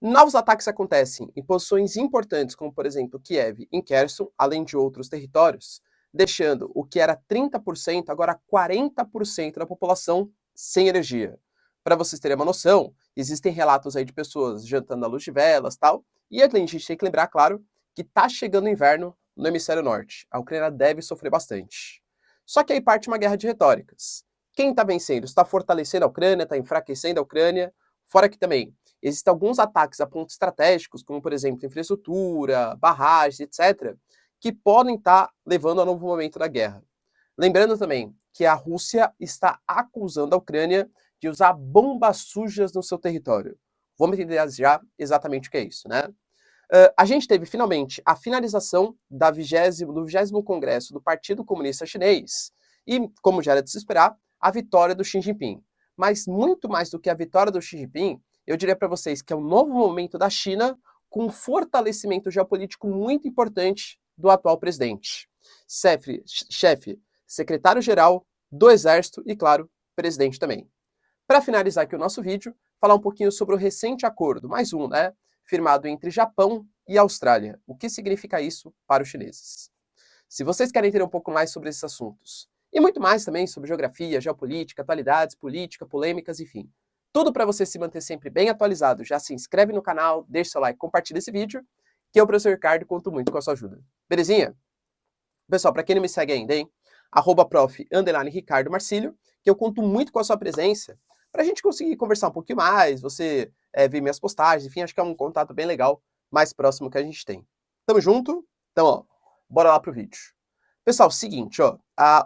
Novos ataques acontecem em posições importantes, como por exemplo Kiev em Kherson, além de outros territórios, deixando o que era 30% agora 40% da população sem energia. Para vocês terem uma noção, existem relatos aí de pessoas jantando à luz de velas, tal, e a gente tem que lembrar, claro, que está chegando o inverno no hemisfério norte. A Ucrânia deve sofrer bastante. Só que aí parte uma guerra de retóricas. Quem está vencendo? Está fortalecendo a Ucrânia? Está enfraquecendo a Ucrânia? Fora que também existem alguns ataques a pontos estratégicos, como por exemplo infraestrutura, barragens, etc., que podem estar levando a novo momento da guerra. Lembrando também que a Rússia está acusando a Ucrânia de usar bombas sujas no seu território. Vamos entender já exatamente o que é isso, né? A gente teve finalmente a finalização do 20º Congresso do Partido Comunista Chinês e, como já era de se esperar, a vitória do Xi Jinping. Mas muito mais do que a vitória do Xi Jinping, eu diria para vocês que é um novo momento da China com um fortalecimento geopolítico muito importante do atual presidente. Chefe, secretário-geral do Exército e, claro, presidente também. Para finalizar aqui o nosso vídeo, falar um pouquinho sobre o recente acordo, mais um, né? Firmado entre Japão e Austrália. O que significa isso para os chineses? Se vocês querem entender um pouco mais sobre esses assuntos, e muito mais também sobre geografia, geopolítica, atualidades, política, polêmicas, enfim, tudo para você se manter sempre bem atualizado, já se inscreve no canal, deixa seu like, compartilha esse vídeo, que eu, professor Ricardo, conto muito com a sua ajuda. Belezinha? Pessoal, para quem não me segue ainda, hein? @prof_Ricardo Marcílio, que eu conto muito com a sua presença, para a gente conseguir conversar um pouquinho mais, você ver minhas postagens, enfim, acho que é um contato bem legal, mais próximo que a gente tem. Tamo junto? Então, ó, bora lá pro vídeo. Pessoal, seguinte, ó,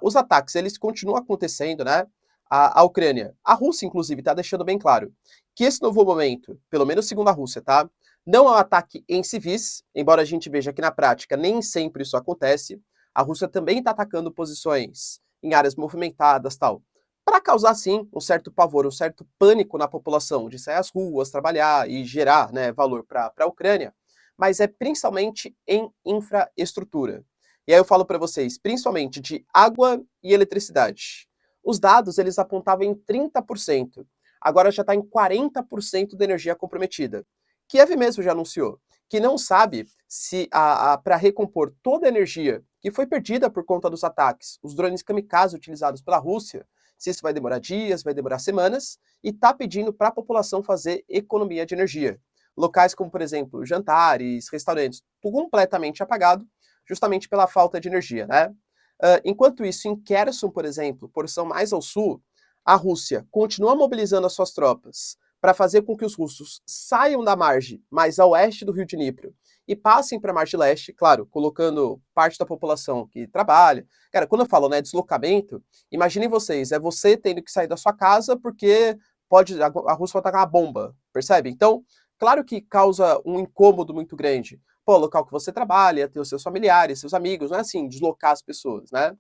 os ataques, eles continuam acontecendo, né? A Ucrânia, a Rússia, inclusive, tá deixando bem claro que esse novo momento, pelo menos segundo a Rússia, tá? Não é um ataque em civis, embora a gente veja que na prática nem sempre isso acontece. A Rússia também está atacando posições em áreas movimentadas, tal, para causar, sim, um certo pavor, um certo pânico na população de sair às ruas, trabalhar e gerar, né, valor para a Ucrânia, mas é principalmente em infraestrutura. E aí eu falo para vocês, principalmente de água e eletricidade. Os dados, eles apontavam em 30%. Agora já está em 40% da energia comprometida. Kiev mesmo já anunciou que não sabe se para recompor toda a energia que foi perdida por conta dos ataques, os drones kamikaze utilizados pela Rússia, se isso vai demorar dias, vai demorar semanas, e está pedindo para a população fazer economia de energia. Locais como, por exemplo, jantares, restaurantes, tudo completamente apagado, justamente pela falta de energia, né? Enquanto isso, em Kherson, por exemplo, porção mais ao sul, a Rússia continua mobilizando as suas tropas para fazer com que os russos saiam da margem mais a oeste do rio Dnipro e passem para a margem leste, claro, colocando parte da população que trabalha. Cara, quando eu falo, né, deslocamento, imaginem vocês, é você tendo que sair da sua casa porque a Rússia vai atacar uma bomba, percebe? Então, claro que causa um incômodo muito grande. Pô, local que você trabalha, ter os seus familiares, seus amigos, não é assim, deslocar as pessoas, né?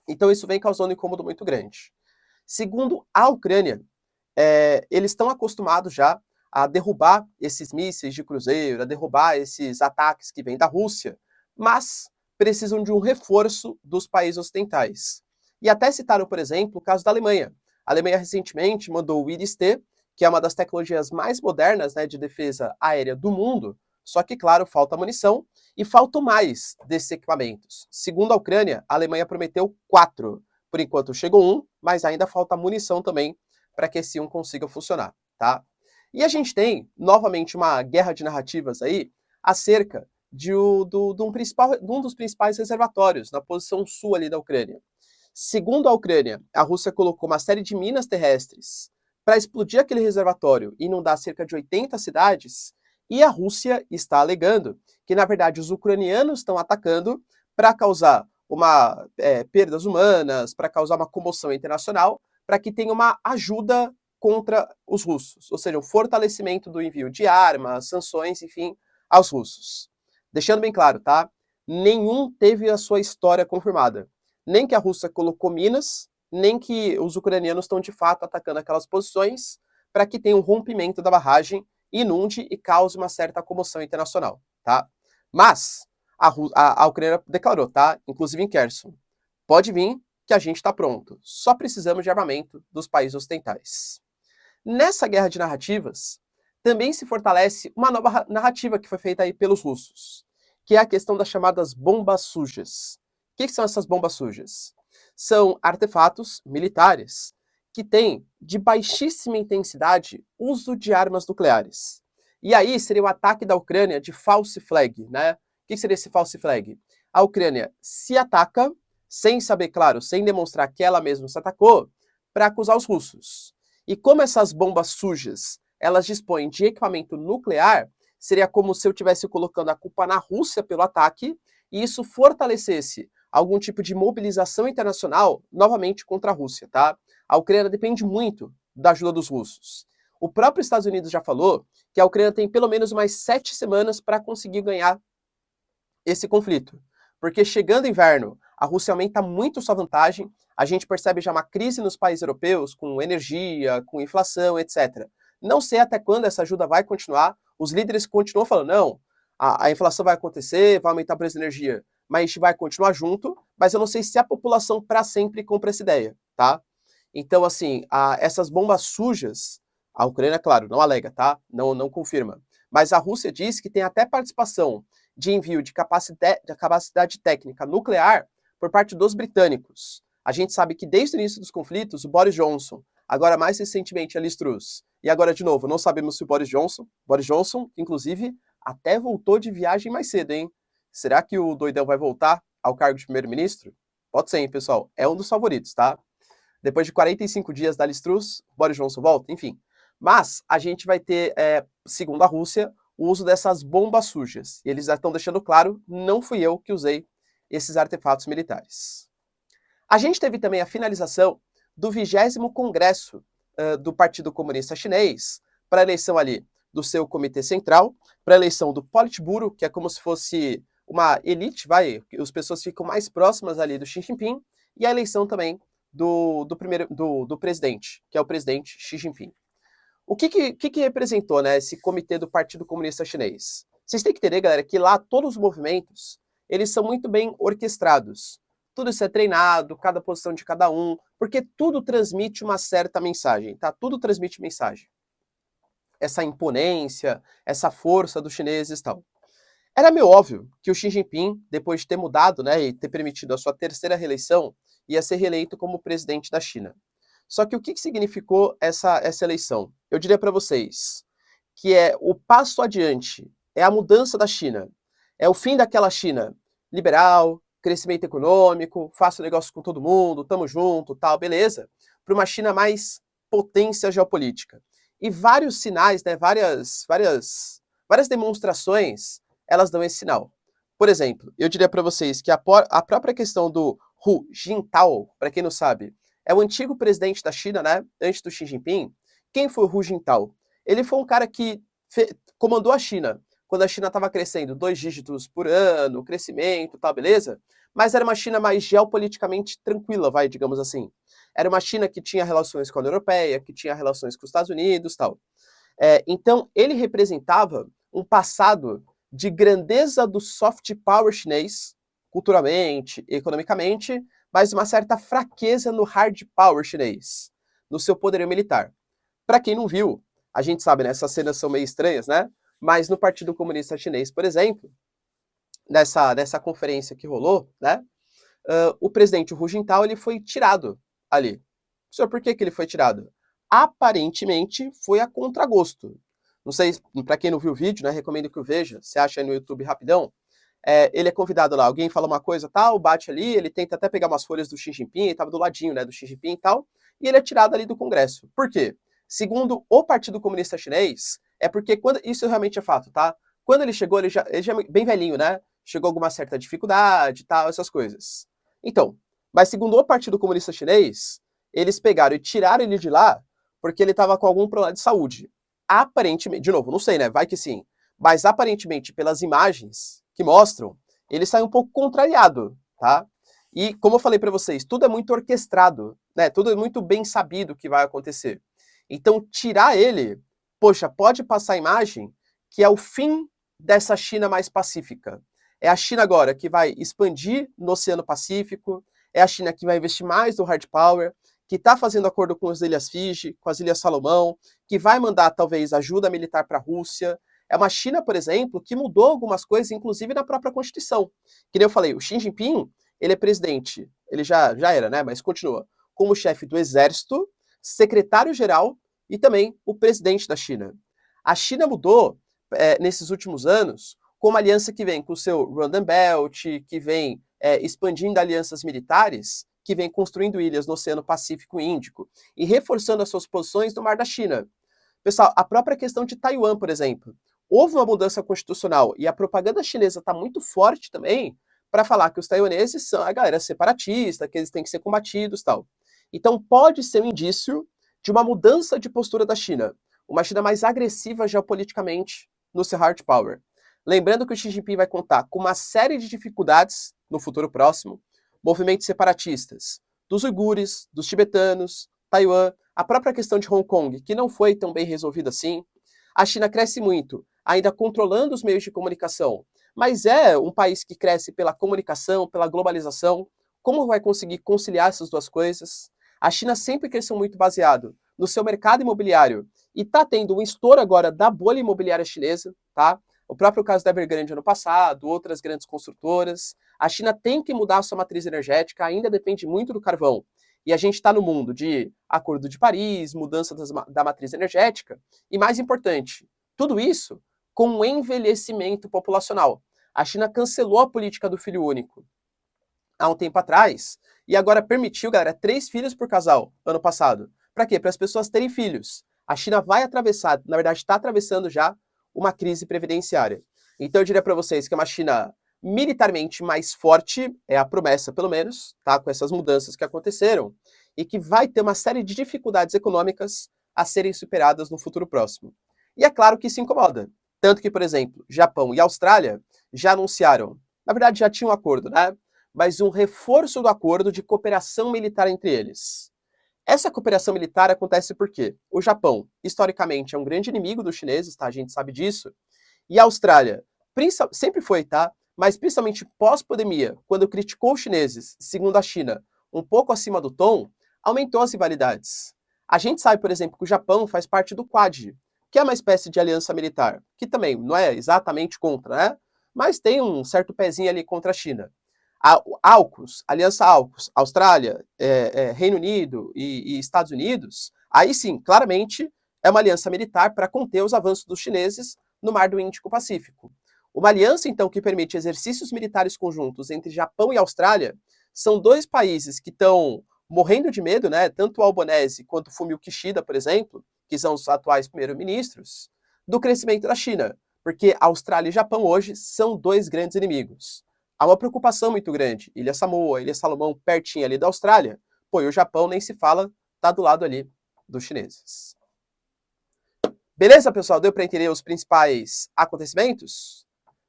Então isso vem causando um incômodo muito grande. Segundo a Ucrânia, eles estão acostumados já a derrubar esses mísseis de cruzeiro, a derrubar esses ataques que vêm da Rússia, mas precisam de um reforço dos países ocidentais. E até citaram, por exemplo, o caso da Alemanha. A Alemanha recentemente mandou o IRIS-T, que é uma das tecnologias mais modernas, né, de defesa aérea do mundo, só que, claro, falta munição e faltam mais desses equipamentos. Segundo a Ucrânia, a Alemanha prometeu 4. Por enquanto chegou 1, mas ainda falta munição também para que esse 1 consiga funcionar, tá? E a gente tem, novamente, uma guerra de narrativas aí acerca de um dos principais reservatórios na posição sul ali da Ucrânia. Segundo a Ucrânia, a Rússia colocou uma série de minas terrestres para explodir aquele reservatório e inundar cerca de 80 cidades, e a Rússia está alegando que, na verdade, os ucranianos estão atacando para causar perdas humanas, para causar uma comoção internacional, para que tenha uma ajuda contra os russos, ou seja, o fortalecimento do envio de armas, sanções, enfim, aos russos. Deixando bem claro, tá? Nenhum teve a sua história confirmada. Nem que a Rússia colocou minas, nem que os ucranianos estão de fato atacando aquelas posições para que tenha um rompimento da barragem, inunde e cause uma certa comoção internacional, tá? Mas a Ucrânia declarou, tá? Inclusive em Kherson, pode vir que a gente está pronto. Só precisamos de armamento dos países ocidentais. Nessa guerra de narrativas, também se fortalece uma nova narrativa que foi feita aí pelos russos, que é a questão das chamadas bombas sujas. O que são essas bombas sujas? São artefatos militares que têm, de baixíssima intensidade, uso de armas nucleares. E aí seria o ataque da Ucrânia de false flag, né? O que seria esse false flag? A Ucrânia se ataca, sem saber, claro, sem demonstrar que ela mesma se atacou, para acusar os russos. E como essas bombas sujas, elas dispõem de equipamento nuclear, seria como se eu estivesse colocando a culpa na Rússia pelo ataque, e isso fortalecesse algum tipo de mobilização internacional, novamente contra a Rússia, tá? A Ucrânia depende muito da ajuda dos russos. O próprio Estados Unidos já falou que a Ucrânia tem pelo menos mais 7 semanas para conseguir ganhar esse conflito. Porque chegando o inverno, a Rússia aumenta muito sua vantagem, a gente percebe já uma crise nos países europeus, com energia, com inflação, etc. Não sei até quando essa ajuda vai continuar, os líderes continuam falando, não, a inflação vai acontecer, vai aumentar o preço da energia, mas a gente vai continuar junto, mas eu não sei se a população para sempre compra essa ideia, tá? Então, assim, essas bombas sujas, a Ucrânia, claro, não alega, tá? Não confirma. Mas a Rússia diz que tem até participação de envio de capacidade técnica nuclear por parte dos britânicos. A gente sabe que desde o início dos conflitos, o Boris Johnson, agora mais recentemente a Liz Truss, e agora de novo, não sabemos se o Boris Johnson, inclusive, até voltou de viagem mais cedo, hein? Será que o doidão vai voltar ao cargo de primeiro-ministro? Pode ser, hein, pessoal? É um dos favoritos, tá? Depois de 45 dias da Liz Truss, Boris Johnson volta, enfim. Mas a gente vai ter, segundo a Rússia, o uso dessas bombas sujas. E eles já estão deixando claro, não fui eu que usei esses artefatos militares. A gente teve também a finalização do 20º Congresso do Partido Comunista Chinês, para a eleição ali do seu Comitê Central, para a eleição do Politburo, que é como se fosse uma elite, as pessoas ficam mais próximas ali do Xi Jinping, e a eleição também do presidente, que é o presidente Xi Jinping. O que representou, né, esse comitê do Partido Comunista Chinês? Vocês têm que entender, galera, que lá todos os movimentos, eles são muito bem orquestrados. Tudo isso é treinado, cada posição de cada um, porque tudo transmite uma certa mensagem, tá? Tudo transmite mensagem. Essa imponência, essa força dos chineses e tal. Era meio óbvio que o Xi Jinping, depois de ter mudado, né, e ter permitido a sua terceira reeleição, ia ser reeleito como presidente da China. Só que o que significou essa eleição? Eu diria para vocês que é o passo adiante, é a mudança da China, é o fim daquela China liberal, crescimento econômico, faço negócio com todo mundo, tamo junto, tal, beleza, para uma China mais potência geopolítica. E vários sinais, né, várias demonstrações, elas dão esse sinal. Por exemplo, eu diria para vocês que a própria questão do Hu Jintao, para quem não sabe, é o antigo presidente da China, né, antes do Xi Jinping. Quem foi o Hu Jintao? Ele foi um cara que comandou a China quando a China estava crescendo 2 dígitos por ano, crescimento, tal, beleza? Mas era uma China mais geopoliticamente tranquila, digamos assim. Era uma China que tinha relações com a União Europeia, que tinha relações com os Estados Unidos, tal. Então, ele representava um passado de grandeza do soft power chinês, culturalmente, economicamente, mas uma certa fraqueza no hard power chinês, no seu poderio militar. Para quem não viu, a gente sabe, né, essas cenas são meio estranhas, né? Mas no Partido Comunista Chinês, por exemplo, nessa conferência que rolou, né, o presidente Hu Jintao, ele foi tirado ali. Senhor, por que ele foi tirado? Aparentemente foi a contragosto. Não sei, para quem não viu o vídeo, né, recomendo que o veja, você acha aí no YouTube rapidão. Ele é convidado lá, alguém fala uma coisa tal, bate ali, ele tenta até pegar umas folhas do Xi Jinping, ele estava do ladinho, né, do Xi Jinping e tal, e ele é tirado ali do Congresso. Por quê? Segundo o Partido Comunista Chinês, é porque isso realmente é fato, tá? Quando ele chegou, ele já é bem velhinho, né? Chegou alguma certa dificuldade, tal, essas coisas. Então, mas segundo o Partido Comunista Chinês, eles pegaram e tiraram ele de lá porque ele estava com algum problema de saúde. Aparentemente, de novo, não sei, né? Vai que sim. Mas aparentemente, pelas imagens que mostram, ele sai um pouco contrariado, tá? E como eu falei para vocês, tudo é muito orquestrado, né? Tudo é muito bem sabido que vai acontecer. Então, tirar ele, poxa, pode passar a imagem que é o fim dessa China mais pacífica. É a China agora que vai expandir no Oceano Pacífico, é a China que vai investir mais no hard power, que está fazendo acordo com as Ilhas Fiji, com as Ilhas Salomão, que vai mandar talvez ajuda militar para a Rússia. É uma China, por exemplo, que mudou algumas coisas, inclusive na própria Constituição. Que nem eu falei, o Xi Jinping, ele é presidente, ele já era, né, mas continua, como chefe do exército, secretário-geral e também o presidente da China. A China mudou, nesses últimos anos, com uma aliança que vem com o seu Rwandan Belt, que vem expandindo alianças militares, que vem construindo ilhas no Oceano Pacífico e Índico e reforçando as suas posições no Mar da China. Pessoal, a própria questão de Taiwan, por exemplo, houve uma mudança constitucional e a propaganda chinesa está muito forte também para falar que os taiwaneses são a galera separatista, que eles têm que ser combatidos e tal. Então pode ser um indício de uma mudança de postura da China, uma China mais agressiva geopoliticamente no seu hard power. Lembrando que o Xi Jinping vai contar com uma série de dificuldades no futuro próximo, movimentos separatistas dos uigures, dos tibetanos, Taiwan, a própria questão de Hong Kong, que não foi tão bem resolvida assim. A China cresce muito, ainda controlando os meios de comunicação, mas é um país que cresce pela comunicação, pela globalização. Como vai conseguir conciliar essas duas coisas? A China sempre cresceu muito baseado no seu mercado imobiliário e está tendo um estouro agora da bolha imobiliária chinesa, tá? O próprio caso da Evergrande ano passado, outras grandes construtoras. A China tem que mudar a sua matriz energética, ainda depende muito do carvão. E a gente está no mundo de Acordo de Paris, mudança da matriz energética. E mais importante, tudo isso com um envelhecimento populacional. A China cancelou a política do filho único há um tempo atrás e agora permitiu, galera, 3 filhos por casal ano passado. Para quê? Para as pessoas terem filhos. A China vai atravessar, na verdade está atravessando já uma crise previdenciária. Então eu diria para vocês que é uma China militarmente mais forte, é a promessa pelo menos, tá? Com essas mudanças que aconteceram, e que vai ter uma série de dificuldades econômicas a serem superadas no futuro próximo. E é claro que isso incomoda. Tanto que, por exemplo, Japão e Austrália já anunciaram, na verdade já tinham um acordo, né? Mas um reforço do acordo de cooperação militar entre eles. Essa cooperação militar acontece porque o Japão, historicamente, é um grande inimigo dos chineses, tá? A gente sabe disso. E a Austrália, sempre foi, tá? Mas principalmente pós-pandemia, quando criticou os chineses, segundo a China, um pouco acima do tom, aumentou as rivalidades. A gente sabe, por exemplo, que o Japão faz parte do Quad, que é uma espécie de aliança militar, que também não é exatamente contra, né? Mas tem um certo pezinho ali contra a China. A AUKUS, Aliança AUKUS, Austrália, Reino Unido e Estados Unidos, aí sim, claramente, é uma aliança militar para conter os avanços dos chineses no Mar do Índico-Pacífico. Uma aliança, então, que permite exercícios militares conjuntos entre Japão e Austrália, são 2 países que estão morrendo de medo, né? Tanto o Albanese quanto o Fumio Kishida, por exemplo, que são os atuais primeiros-ministros, do crescimento da China, porque Austrália e Japão hoje são 2 grandes inimigos. Há uma preocupação muito grande. Ilha Samoa, Ilha Salomão, pertinho ali da Austrália. Pô, e o Japão nem se fala, tá do lado ali dos chineses. Beleza, pessoal? Deu para entender os principais acontecimentos?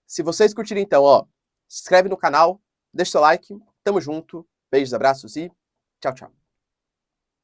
Se vocês curtirem, então, ó, se inscreve no canal, deixa seu like, tamo junto, beijos, abraços e tchau, tchau.